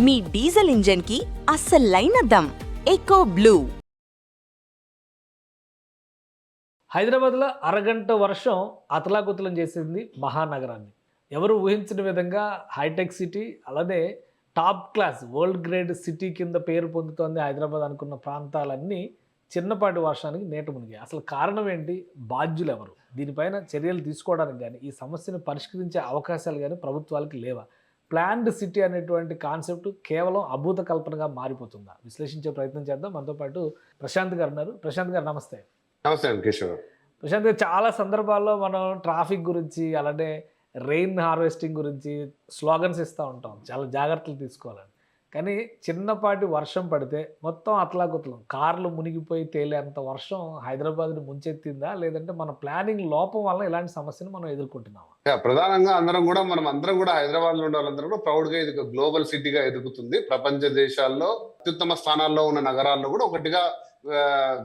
మీ diesel engine కి అస్సలైన dum echo blue. హైదరాబాద్లో అరగంట వర్షం అతలాకుతలం చేసింది మహానగరాన్ని. ఎవరు ఊహించిన విధంగా హైటెక్ సిటీ, అలానే top class world grade city కింద పేరు పొందుతోంది హైదరాబాద్ అనుకున్న ప్రాంతాలన్నీ చిన్నపాటి వర్షానికి నీట మునిగాయి. అసలు కారణం ఏంటి? బాధ్యులు ఎవరు? దీనిపైన చర్యలు తీసుకోవడానికి కానీ, ఈ సమస్యను పరిష్కరించే అవకాశాలు కానీ ప్రభుత్వాలకి లేవా? ప్లాన్డ్ సిటీ అనేటువంటి కాన్సెప్ట్ కేవలం అభూత కల్పనగా మారిపోతుందా? విశ్లేషించే ప్రయత్నం చేద్దాం. మనతో పాటు ప్రశాంత్ గారు ఉన్నారు. ప్రశాంత్ గారు నమస్తే. నమస్తే అండి కిషోర్. ప్రశాంత్ గారు, చాలా సందర్భాల్లో మనం ట్రాఫిక్ గురించి, అలానే రెయిన్ హార్వెస్టింగ్ గురించి స్లోగన్స్ ఇస్తూ ఉంటాం, చాలా జాగ్రత్తలు తీసుకోవాలని. కానీ చిన్నపాటి వర్షం పడితే మొత్తం అతలాకుతలం, కార్లు మునిగిపోయి తేలేంత వర్షం హైదరాబాద్ని ముంచెత్తిందా, లేదంటే మన ప్లానింగ్ లోపం వల్ల ఇలాంటి సమస్యను మనం ఎదుర్కొంటున్నామా? ప్రధానంగా మనం అందరం కూడా హైదరాబాద్ లో ఉండే వాళ్ళందరూ కూడా ప్రౌడ్ గా ఇది గ్లోబల్ సిటీగా ఎదుగుతుంది. ప్రపంచ దేశాల్లో అత్యుత్తమ స్థానాల్లో ఉన్న నగరాల్లో కూడా ఒకటిగా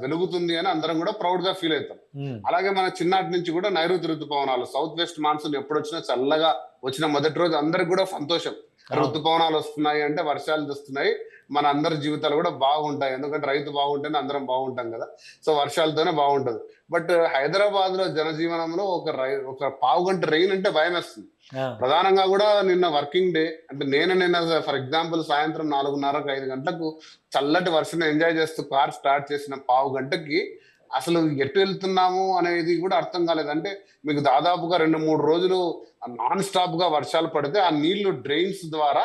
వెలుగుతుంది అని అందరం కూడా ప్రౌడ్ గా ఫీల్ అవుతాం. అలాగే మన చిన్నటి నుంచి కూడా నైరుతి ఋతుపవనాలు, సౌత్ వెస్ట్ మాన్సూన్ ఎప్పుడు వచ్చినా చల్లగా వచ్చిన మొదటి రోజు అందరికి కూడా సంతోషం. ఋతుపవనాలు వస్తున్నాయి అంటే వర్షాలు వస్తున్నాయి, మన అందరి జీవితాలు కూడా బాగుంటాయి. ఎందుకంటే రైతు బాగుంటేనే అందరం బాగుంటాం కదా, సో వర్షాలతోనే బాగుంటది. బట్ హైదరాబాద్ లో జనజీవనంలో ఒక పావు గంట రెయిన్ అంటే భయం వేస్తుంది. ప్రధానంగా కూడా నిన్న వర్కింగ్ డే అంటే నిన్న ఫర్ ఎగ్జాంపుల్ సాయంత్రం 4:30-5 గంటలకు చల్లటి వర్షం ఎంజాయ్ చేస్తూ కార్ స్టార్ట్ చేసిన పావు గంటకి అసలు ఎటు వెళ్తున్నాము అనేది కూడా అర్థం కాలేదు. అంటే మీకు దాదాపుగా 2-3 రోజులు నాన్ స్టాప్ గా వర్షాలు పడితే ఆ నీళ్లు డ్రైన్స్ ద్వారా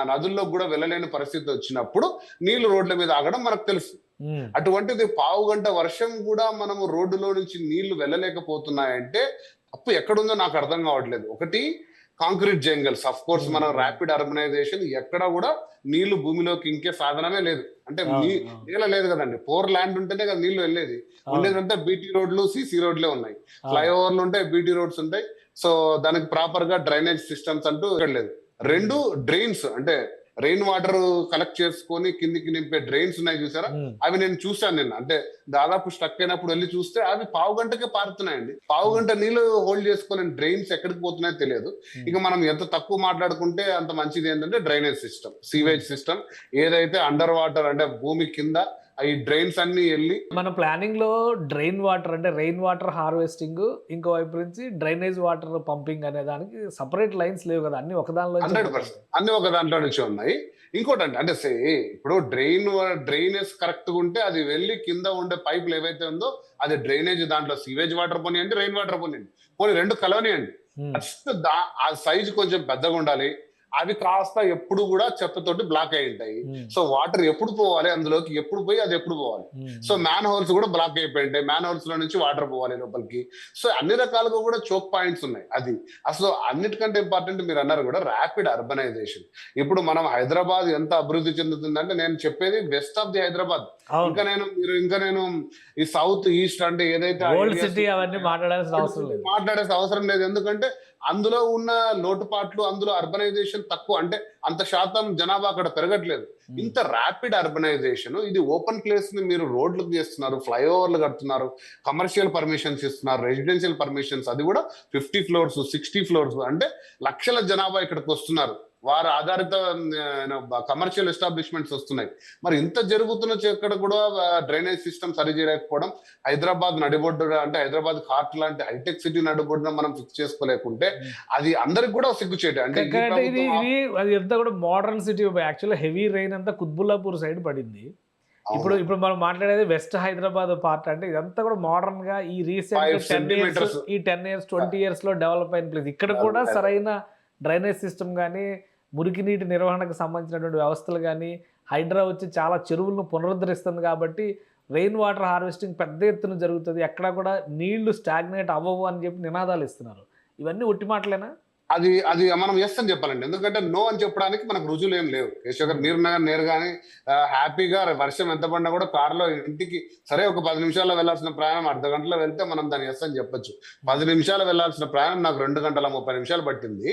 నదుల్లో కూడా వెళ్ళలేని పరిస్థితి వచ్చినప్పుడు నీళ్లు రోడ్ల మీద ఆగడం మనకు తెలుసు. అటువంటిది పావు గంట వర్షం కూడా మనము రోడ్డులో నుంచి నీళ్లు వెళ్ళలేకపోతున్నాయంటే తప్పు ఎక్కడుందో నాకు అర్థం కావట్లేదు. ఒకటి, కాంక్రీట్ జంగల్స్. అఫ్ కోర్స్ మనం ర్యాపిడ్ అర్బనైజేషన్, ఎక్కడ కూడా నీళ్లు భూమిలోకి ఇంకే సాధనమే లేదు. అంటే నీళ్ళ లేదు కదండి, పోర్ ల్యాండ్ ఉంటేనే కదా నీళ్లు వెళ్ళేది. ఉండేదంటే బీటీ రోడ్లు, సిసి రోడ్లే ఉన్నాయి. ఫ్లైఓవర్లు ఉంటాయి, బీటీ రోడ్స్ ఉంటాయి. సో దానికి ప్రాపర్ గా డ్రైనేజ్ సిస్టమ్స్ అంటూ ఇక్కడ లేదు. 2 డ్రైన్స్, అంటే రెయిన్ వాటర్ కలెక్ట్ చేసుకొని కిందికి నింపే డ్రైన్స్ ఉన్నాయి చూసారా, అవి నేను చూసాను నిన్న. అంటే దాదాపు స్టక్ అయినప్పుడు వెళ్ళి చూస్తే అవి పావు గంటకే పారుతున్నాయండి. పావు గంట నీళ్లు హోల్డ్ చేసుకునే డ్రైన్స్ ఎక్కడికి పోతున్నాయో తెలియదు. ఇక మనం ఎంత తక్కువ మాట్లాడుకుంటే అంత మంచిది. ఏంటంటే డ్రైనేజ్ సిస్టమ్, సీవేజ్ సిస్టమ్ ఏదైతే అండర్ వాటర్, అంటే భూమి కింద ఈ డ్రైన్స్ అన్ని వెళ్ళి మన ప్లానింగ్ లో డ్రైన్ వాటర్ అంటే రెయిన్ వాటర్ హార్వెస్టింగ్, ఇంకో వైపు నుంచి డ్రైనేజ్ వాటర్ పంపింగ్ అనే దానికి సపరేట్ లైన్స్ లేవు కదా, అన్ని ఒకదానిలో 100% అన్ని ఒక దాంట్లో నుంచి ఉన్నాయి. ఇంకోటి అంటే ఇప్పుడు డ్రైనేజ్ కరెక్ట్ గా ఉంటే అది వెళ్ళి కింద ఉండే పైపులు ఏవైతే ఉందో అది డ్రైనేజ్, దాంట్లో సీవేజ్ వాటర్ పోనీయండి, రెయిన్ వాటర్ పోనీ 2 కలవనియండి. ఫస్ట్ ఆ సైజు కొంచెం పెద్దగా ఉండాలి. అవి కాస్త ఎప్పుడు కూడా చెత్తతోటి బ్లాక్ అయి ఉంటాయి. సో వాటర్ ఎప్పుడు పోవాలి అందులోకి, ఎప్పుడు పోయి అది ఎప్పుడు పోవాలి. సో మ్యాన్ హోల్స్ కూడా బ్లాక్ అయిపోయి ఉంటాయి, మ్యాన్ హోల్స్ లో నుంచి వాటర్ పోవాలి లోపలికి. సో అన్ని రకాలుగా కూడా చోక్ పాయింట్స్ ఉన్నాయి. అది అసలు అన్నిటికంటే ఇంపార్టెంట్ మీరు అన్నారు కూడా ర్యాపిడ్ అర్బనైజేషన్. ఇప్పుడు మనం హైదరాబాద్ ఎంత అభివృద్ధి చెందుతుందంటే, నేను చెప్పేది వెస్ట్ ఆఫ్ ది హైదరాబాద్. ఇంకా నేను ఈ సౌత్ ఈస్ట్ అంటే ఏదైతే మాట్లాడాల్సిన అవసరం లేదు. ఎందుకంటే అందులో ఉన్న లోటుపాట్లు, అందులో అర్బనైజేషన్ తక్కువ, అంటే అంత శాతం జనాభా అక్కడ పెరగట్లేదు. ఇంత ర్యాపిడ్ అర్బనైజేషన్, ఇది ఓపెన్ ప్లేస్ ని మీరు రోడ్లు చేస్తున్నారు, ఫ్లైఓవర్లు కడుతున్నారు, కమర్షియల్ పర్మిషన్స్ ఇస్తున్నారు, రెసిడెన్షియల్ పర్మిషన్స్, అది కూడా 50 floors 60 floors, అంటే లక్షల జనాభా ఇక్కడికి వస్తున్నారు. వారి ఆధారిత కమర్షియల్ ఎస్టాబ్లిష్మెంట్స్ వస్తున్నాయి. మరి ఇంత జరుగుతున్న ఎక్కడ కూడా డ్రైనేజ్ సిస్టమ్ సరి చేయలేకపోవడం, హైదరాబాద్ నడిబొడ్డు అంటే హైదరాబాద్ హార్ట్ లాంటి హైటెక్ సిటీ నడిబొడ్డున మనం ఫిక్స్ చేసుకోలేకుంటే అది అందరికి కూడా సిగ్గుచేట. అంటే అది ఎంత కూడా modern city. Actually heavy rain అంతా కుత్బుల్లాపూర్ సైడ్ పడింది. ఇప్పుడు మనం మాట్లాడేది వెస్ట్ హైదరాబాద్ పార్ట్. అంటే ఇదంతా కూడా మోడర్న్ గా ఈ రీసెంట్ 10 years 20 years లో డెవలప్ అయిన ప్లేస్. ఇక్కడ కూడా సరైన డ్రైనేజ్ సిస్టమ్ కానీ, మురికి నీటి నిర్వహణకు సంబంధించినటువంటి వ్యవస్థలు కానీ, హైడ్రా వచ్చి చాలా చెరువులను పునరుద్ధరిస్తుంది కాబట్టి రెయిన్ వాటర్ హార్వెస్టింగ్ పెద్ద ఎత్తున జరుగుతుంది, ఎక్కడా కూడా నీళ్లు స్టాగ్నేట్ అవ్వవు అని చెప్పి నినాదాలు ఇస్తున్నారు. ఇవన్నీ ఒట్టి మాటలేనా? అది మనం ఎస్ అని చెప్పాలండి. ఎందుకంటే నో అని చెప్పడానికి మనకు రుజువులు ఏం లేవు. కేశవ్ గారు, మీరు నేరుగానే హ్యాపీగా వర్షం ఎంత పడినా కూడా కారులో ఇంటికి సరే ఒక 10 నిమిషాల్లో వెళ్లాల్సిన ప్రయాణం అర్ధ గంటలో వెళ్తే మనం దాన్ని ఎస్ అని చెప్పొచ్చు. 10 నిమిషాలు వెళ్లాల్సిన ప్రయాణం నాకు 2 గంటల 30 నిమిషాలు పట్టింది.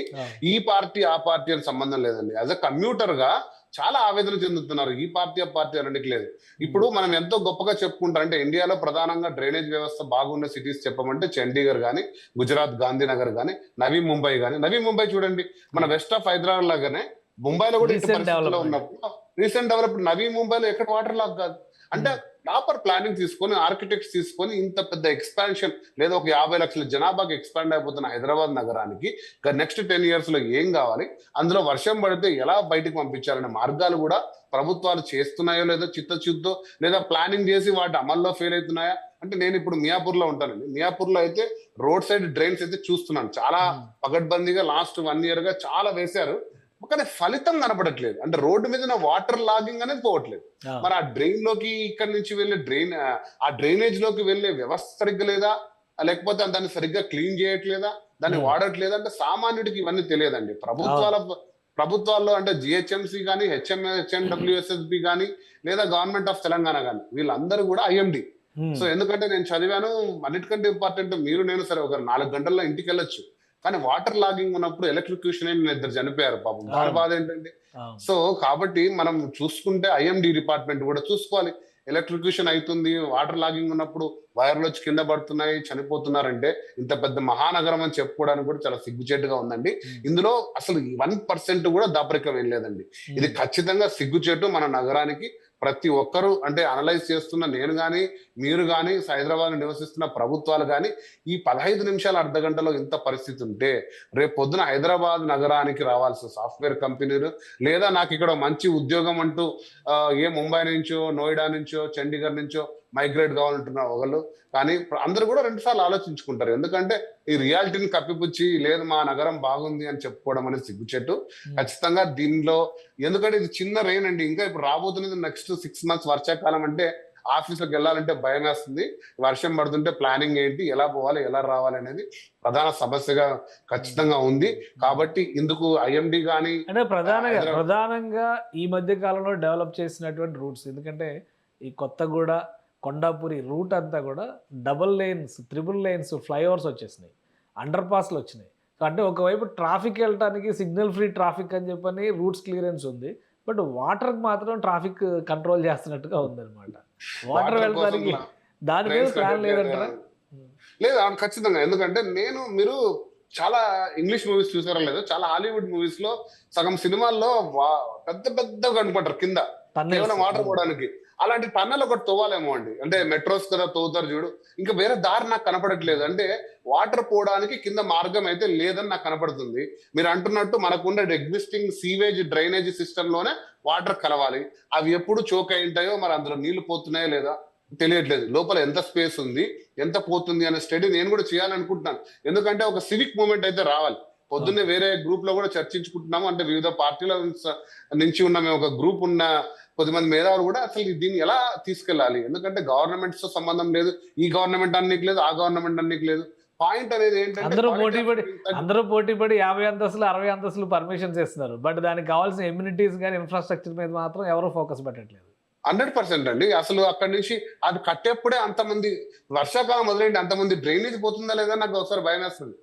ఈ పార్టీ ఆ పార్టీ అని సంబంధం లేదండి. యాజ్ అ కమ్యూటర్ గా చాలా ఆవేదన చెందుతున్నారు. ఈ పార్టీ ఆ పార్టీ అనడానికి లేదు. ఇప్పుడు మనం ఎంతో గొప్పగా చెప్పుకుంటాం అంటే ఇండియాలో ప్రధానంగా డ్రైనేజ్ వ్యవస్థ బాగున్న సిటీస్ చెప్పమంటే చండీగఢ్ కానీ, గుజరాత్ గాంధీనగర్ కానీ, నవీ ముంబై కానీ. నవీ ముంబై చూడండి, మన వెస్ట్ ఆఫ్ హైదరాబాద్ లాగానే ముంబైలో కూడా ఇటు Recent పరిస్థితిలో development. ఉన్నప్పుడు రీసెంట్ డెవలప్డ్ నవీ ముంబైలో ఎక్కడ వాటర్ లాక్ కాదు. అంటే ప్రాపర్ ప్లానింగ్ తీసుకొని ఆర్కిటెక్ట్స్ తీసుకొని ఇంత పెద్ద ఎక్స్పాన్షన్ లేదా ఒక 50 లక్షల జనాభాకి ఎక్స్పాండ్ అయిపోతున్న హైదరాబాద్ నగరానికి నెక్స్ట్ 10 years లో ఏం కావాలి, అందులో వర్షం పడితే ఎలా బయటకు పంపించాలనే మార్గాలు కూడా ప్రభుత్వాలు చేస్తున్నాయో లేదో చిత్తశుద్ధితో, లేదా ప్లానింగ్ చేసి వాటి అమల్లో ఫెయిల్ అవుతున్నాయా అంటే, నేను ఇప్పుడు మియాపూర్ లో ఉంటానండి. మియాపూర్ లో అయితే రోడ్ సైడ్ డ్రైన్స్ అయితే చూస్తున్నాను, చాలా పగడ్బందీగా లాస్ట్ 1 year గా చాలా వేశారు, కానీ ఫలితం కనపడట్లేదు. అంటే రోడ్డు మీద వాటర్ లాగింగ్ అనేది పోవట్లేదు. మరి ఆ డ్రైన్ లోకి ఇక్కడి నుంచి వెళ్ళే ఆ డ్రైనేజ్ లోకి వెళ్ళే వ్యవస్థ సరిగ్గా లేదా, లేకపోతే దాన్ని సరిగ్గా క్లీన్ చేయట్లేదా, దాన్ని వాడట్లేదా అంటే సామాన్యుడికి ఇవన్నీ తెలియదండి. ప్రభుత్వాల్లో అంటే జిహెచ్ఎంసీ కానీ, హెచ్ఎండబ్ల్యూఎస్ఎస్బి కానీ, లేదా గవర్నమెంట్ ఆఫ్ తెలంగాణ కానీ, వీళ్ళందరూ కూడా ఐఎండి. సో ఎందుకంటే నేను చదివాను, అన్నిటికంటే ఇంపార్టెంట్ మీరు నేను సరే ఒక 4 గంటల్లో ఇంటికి వెళ్ళొచ్చు, కానీ వాటర్ లాగింగ్ ఉన్నప్పుడు ఎలక్ట్రిక్యూషన్ అయిన 2 చనిపోయారు పాపం. దాని బాధ ఏంటంటే, సో కాబట్టి మనం చూసుకుంటే ఐఎండి డిపార్ట్మెంట్ కూడా చూసుకోవాలి. ఎలక్ట్రిక్యూషన్ అవుతుంది, వాటర్ లాగింగ్ ఉన్నప్పుడు వైర్లు వచ్చి కింద పడుతున్నాయి, చనిపోతున్నారంటే ఇంత పెద్ద మహానగరం అని చెప్పుకోవడానికి కూడా చాలా సిగ్గుచేటుగా ఉందండి. ఇందులో అసలు 1% కూడా దాపరికం ఏం లేదండి. ఇది ఖచ్చితంగా సిగ్గుచేటు మన నగరానికి. ప్రతి ఒక్కరూ అంటే అనలైజ్ చేస్తున్న నేను కానీ, మీరు కానీ, హైదరాబాద్ నివసిస్తున్న ప్రభుత్వాలు కానీ, ఈ 15 నిమిషాల అర్ధ గంటలో ఇంత పరిస్థితి ఉంటే రేపు పొద్దున హైదరాబాద్ నగరానికి రావాల్సిన సాఫ్ట్వేర్ కంపెనీలు, లేదా నాకు ఇక్కడ మంచి ఉద్యోగం అంటూ ముంబై నుంచో, నోయిడా నుంచో, చండీగఢ్ నుంచో మైగ్రేట్ కావాలంటున్నారు ఒకళ్ళు, కానీ అందరూ కూడా 2 సార్లు ఆలోచించుకుంటారు. ఎందుకంటే ఈ రియాలిటీని కప్పిపుచ్చి లేదు మా నగరం బాగుంది అని చెప్పుకోవడం అనేది సిగ్గుచెట్టు. ఖచ్చితంగా దీనిలో, ఎందుకంటే ఇది చిన్న రెయిన్ అండి, ఇంకా ఇప్పుడు రాబోతున్నది నెక్స్ట్ 6 months వర్షాకాలం. అంటే ఆఫీస్లోకి వెళ్ళాలంటే భయం వేస్తుంది, వర్షం పడుతుంటే ప్లానింగ్ ఏంటి, ఎలా పోవాలి, ఎలా రావాలి అనేది ప్రధాన సమస్యగా ఖచ్చితంగా ఉంది. కాబట్టి ఇందుకు ఐఎండి కానీ అంటే ప్రధానంగా ఈ మధ్య కాలంలో డెవలప్ చేసినటువంటి రూట్స్, ఎందుకంటే ఈ కొత్తగూడ కొండాపురి రూట్ అంతా కూడా double lanes, triple lanes, flyovers వచ్చేసినాయి, అండర్ పాస్లు వచ్చినాయి. సో అంటే ఒకవైపు ట్రాఫిక్ వెళ్ళటానికి సిగ్నల్ ఫ్రీ ట్రాఫిక్ అని చెప్పని రూట్స్ క్లియరెన్స్ ఉంది, బట్ వాటర్కి మాత్రం ట్రాఫిక్ కంట్రోల్ చేస్తున్నట్టుగా ఉందన్నమాట. వాటర్ వెళ్ళడానికి దాని మీద ప్లాన్ లేదంటారా? లేదు, ఖచ్చితంగా. ఎందుకంటే మీరు చాలా ఇంగ్లీష్ మూవీస్ చూసారా లేదా, చాలా హాలీవుడ్ మూవీస్ లో సగం సినిమాల్లో పెద్ద పెద్దగా కనుకుంటారు కింద కేవలం వాటర్ పోవడానికి. అలాంటి టన్నెల్ ఒకటి తవ్వాలేమో అండి. అంటే మెట్రోస్ కదా తవ్వుతారు చూడు, ఇంకా వేరే దారి నాకు కనపడట్లేదు. అంటే వాటర్ పోవడానికి కింద మార్గం అయితే లేదని నాకు కనపడుతుంది. మీరు అంటున్నట్టు మనకున్న ఎగ్జిస్టింగ్ సీవేజ్ డ్రైనేజ్ సిస్టమ్ లోనే వాటర్ కలవాలి. అవి ఎప్పుడు చోక్ అయి ఉంటాయో, మరి అందులో నీళ్లు పోతున్నాయో లేదా తెలియట్లేదు. లోపల ఎంత స్పేస్ ఉంది, ఎంత పోతుంది అనే స్టడీ నేను కూడా చేయాలనుకుంటున్నాను. ఎందుకంటే ఒక సివిక్ మూమెంట్ అయితే రావాలి. పొద్దున్నే వేరే గ్రూప్ లో కూడా చర్చించుకుంటున్నాము. అంటే వివిధ పార్టీల నుంచి ఉన్న మేము ఒక గ్రూప్ ఉన్న కొద్దిమంది మేధావులు కూడా అసలు దీన్ని ఎలా తీసుకెళ్ళాలి, ఎందుకంటే గవర్నమెంట్స్ తో సంబంధం లేదు, ఈ గవర్నమెంట్ అన్నికి లేదు, ఆ గవర్నమెంట్ అన్నికి లేదు. పాయింట్ అనేది ఏంటంటే అందరూ పోటీపడి 50 అంతస్తులు 60 అంతస్తులు పర్మిషన్స్ ఇస్తున్నారు, బట్ దానికి కావాల్సిన ఎమ్యూనిటీస్ కానీ ఇన్ఫ్రాస్ట్రక్చర్ మీద మాత్రం ఎవరు ఫోకస్ పెట్టట్లేదు. 100% అండి. అసలు అక్కడి నుంచి అది కట్టేప్పుడే అంతమంది, వర్షాకాలం మొదలైంది అంతమంది డ్రైనేజ్ పోతుందా లేదా నాకు ఒకసారి భయం వేస్తుంది.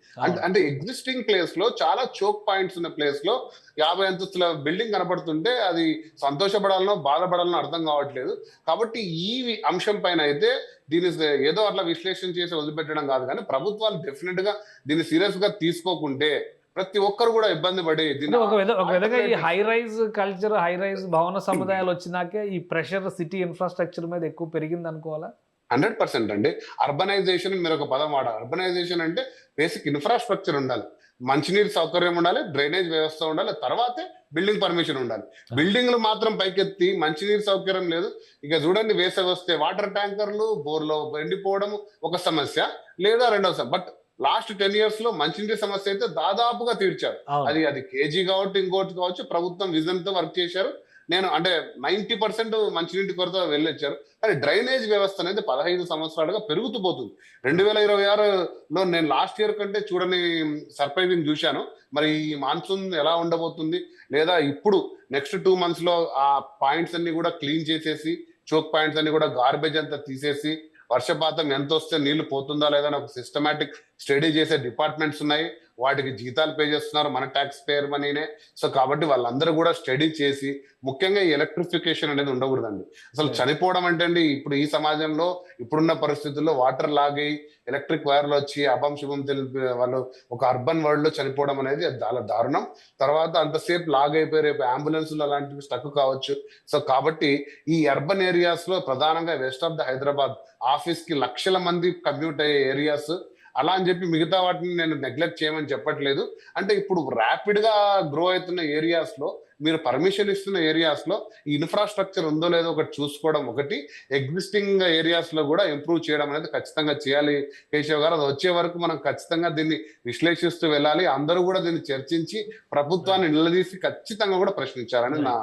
అంటే ఎగ్జిస్టింగ్ ప్లేస్ లో చాలా చోక్ పాయింట్స్ ఉన్న ప్లేస్ లో 50 అంతస్తుల బిల్డింగ్ కనపడుతుంటే అది సంతోషపడాలనో బాధపడాలనో అర్థం కావట్లేదు. కాబట్టి ఈ అంశం పైన అయితే దీన్ని ఏదో అట్లా విశ్లేషణ చేసి వదిలిపెట్టడం కాదు, కానీ ప్రభుత్వాలు డెఫినెట్ గా దీన్ని సీరియస్ గా తీసుకోకుంటే ప్రతి ఒక్కరు కూడా ఇబ్బంది పడి ఒక విధంగా ఈ high rise culture, high rise భవన సముదాయాలు వచ్చినాకే ఈ ప్రెషర్ సిటీ ఇన్ఫ్రాస్ట్రక్చర్ మీద ఎక్కువ పెరిగింది అనుకోవాలా? 100% అండి. అర్బనైజేషన్ మీరు ఒక పదం వాడాలి. అర్బనైజేషన్ అంటే బేసిక్ ఇన్ఫ్రాస్ట్రక్చర్ ఉండాలి, మంచినీరు సౌకర్యం ఉండాలి, డ్రైనేజ్ వ్యవస్థ ఉండాలి, తర్వాతే బిల్డింగ్ పర్మిషన్ ఉండాలి. బిల్డింగ్లు మాత్రం పైకెత్తి మంచినీరు సౌకర్యం లేదు. ఇక చూడండి, వేసవి వస్తే వాటర్ ట్యాంకర్లు బోర్లో ఎండిపోవడం ఒక సమస్య, లేదా రెండవ సమస్య. బట్ లాస్ట్ 10 years లో మంచినీటి సమస్య అయితే దాదాపుగా తీర్చారు. అది కేజీ కావచ్చు, ఇంకోటి కావచ్చు, ప్రభుత్వం విజన్ తో వర్క్ చేశారు. నేను అంటే 90% మంచినీటి కొరత వెళ్ళొచ్చారు. కానీ డ్రైనేజ్ వ్యవస్థ అనేది 15 సంవత్సరాలుగా పెరుగుతూ పోతుంది. 2026లో నేను లాస్ట్ ఇయర్ కంటే చూడని సర్ప్రైజింగ్ చూశాను. మరి ఈ మాన్సూన్ ఎలా ఉండబోతుంది, లేదా ఇప్పుడు నెక్స్ట్ 2 months లో ఆ పాయింట్స్ అన్ని కూడా క్లీన్ చేసేసి, చోక్ పాయింట్స్ అన్ని కూడా గార్బేజ్ అంతా తీసేసి, వర్షపాతం ఎంత వస్తే నీళ్లు పోతుందా లేదా ఒక సిస్టమాటిక్ స్టడీ చేసే డిపార్ట్మెంట్స్ ఉన్నాయి. వాటికి జీతాలు పే చేస్తున్నారు మన ట్యాక్స్ పేయర్ మనీనే. సో కాబట్టి వాళ్ళందరూ కూడా స్టడీ చేసి ముఖ్యంగా ఈ ఎలక్ట్రిఫికేషన్ అనేది ఉండకూడదండి. అసలు చనిపోవడం అంటే అండి ఇప్పుడు ఈ సమాజంలో ఇప్పుడున్న పరిస్థితుల్లో వాటర్ లాగి ఎలక్ట్రిక్ వైర్లు వచ్చి అభం శుభం తెలిపి వాళ్ళు ఒక అర్బన్ వరల్డ్ లో చనిపోవడం అనేది అది చాలా దారుణం. తర్వాత అంతసేపు లాగ్ అయిపోయి రేపు అంబులెన్స్లు అలాంటివి స్టక్ కావచ్చు. సో కాబట్టి ఈ అర్బన్ ఏరియాస్ లో ప్రధానంగా west of the Hyderabad office కి లక్షల మంది కమ్యూట్ అయ్యే ఏరియాస్ అలా అని చెప్పి మిగతా వాటిని నేను నెగ్లెక్ట్ చేయమని చెప్పట్లేదు. అంటే ఇప్పుడు ర్యాపిడ్ గా గ్రో అవుతున్న ఏరియాస్ లో మీరు పర్మిషన్ ఇస్తున్న ఏరియాస్ లో ఈ ఇన్ఫ్రాస్ట్రక్చర్ ఉందో లేదో ఒకటి చూసుకోవడం ఒకటి, ఎగ్జిస్టింగ్ ఏరియాస్ లో కూడా ఇంప్రూవ్ చేయడం అనేది ఖచ్చితంగా చేయాలి కేశవ్ గారు. అది వచ్చే వరకు మనం ఖచ్చితంగా దీన్ని విశ్లేషిస్తూ వెళ్ళాలి. అందరూ కూడా దీన్ని చర్చించి ప్రభుత్వాన్ని నిలదీసి ఖచ్చితంగా కూడా ప్రశ్నించాలని నా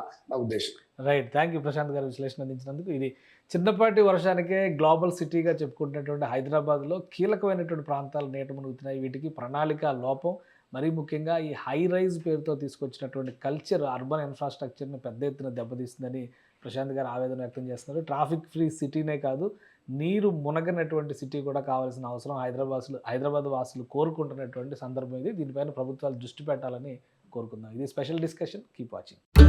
ఉద్దేశం. రైట్, థ్యాంక్ యూ ప్రశాంత్ గారు విశ్లేషణ అందించినందుకు. ఇది చిన్నపాటి వర్షానికే గ్లోబల్ సిటీగా చెప్పుకుంటున్నటువంటి హైదరాబాద్లో కీలకమైనటువంటి ప్రాంతాలు నీట మునుగుతున్నాయి. వీటికి ప్రణాళిక లోపం, మరీ ముఖ్యంగా ఈ హై రైజ్ పేరుతో తీసుకొచ్చినటువంటి కల్చర్ అర్బన్ ఇన్ఫ్రాస్ట్రక్చర్ని పెద్ద ఎత్తున దెబ్బతీస్తుందని ప్రశాంత్ గారు ఆవేదన వ్యక్తం చేస్తున్నారు. ట్రాఫిక్ ఫ్రీ సిటీనే కాదు, నీరు మునగనటువంటి సిటీ కూడా కావాల్సిన అవసరం హైదరాబాద్ వాసులు కోరుకుంటున్నటువంటి సందర్భం ఇది. దీనిపైన ప్రభుత్వాలు దృష్టి పెట్టాలని కోరుకుందాం. ఇది స్పెషల్ డిస్కషన్. Keep watching.